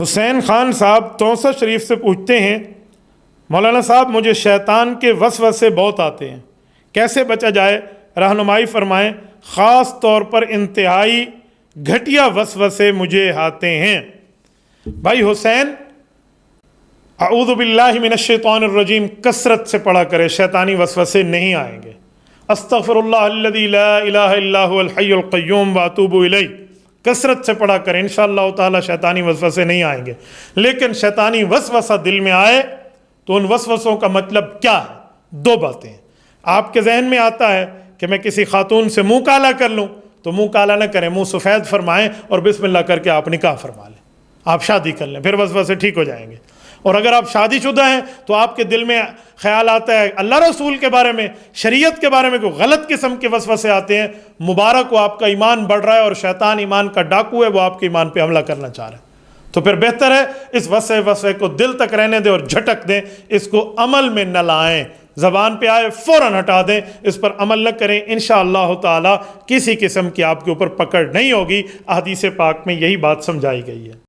حسین خان صاحب توسہ شریف سے پوچھتے ہیں، مولانا صاحب مجھے شیطان کے وسوسے بہت آتے ہیں، کیسے بچا جائے؟ رہنمائی فرمائیں۔ خاص طور پر انتہائی گھٹیا وسوسے مجھے آتے ہیں۔ بھائی حسین، اعوذ باللہ من الشیطان الرجیم کثرت سے پڑھا کرے، شیطانی وسوسے نہیں آئیں گے۔ استغفر اللہ الذی لا الہ الا هو الحی القیوم واتوب الیہ کثرت سے پڑھا کریں، انشاءاللہ تعالی شیطانی وسوسے نہیں آئیں گے۔ لیکن شیطانی وسوسہ دل میں آئے تو ان وسوسوں کا مطلب کیا ہے؟ دو باتیں ہیں۔ آپ کے ذہن میں آتا ہے کہ میں کسی خاتون سے منہ کالا کر لوں، تو منہ کالا نہ کریں، منہ سفید فرمائیں اور بسم اللہ کر کے آپ نکاح فرما لیں، آپ شادی کر لیں، پھر وسوسے ٹھیک ہو جائیں گے۔ اور اگر آپ شادی شدہ ہیں تو آپ کے دل میں خیال آتا ہے اللہ رسول کے بارے میں، شریعت کے بارے میں کوئی غلط قسم کے وسوسے آتے ہیں، مبارک ہو، آپ کا ایمان بڑھ رہا ہے، اور شیطان ایمان کا ڈاکو ہے، وہ آپ کے ایمان پہ حملہ کرنا چاہ رہا ہے، تو پھر بہتر ہے اس وسوسے کو دل تک رہنے دیں اور جھٹک دیں، اس کو عمل میں نہ لائیں، زبان پہ آئے فوراً ہٹا دیں، اس پر عمل نہ کریں، انشاءاللہ تعالی کسی قسم کی آپ کے اوپر پکڑ نہیں ہوگی۔ احادیث پاک میں یہی بات سمجھائی گئی ہے۔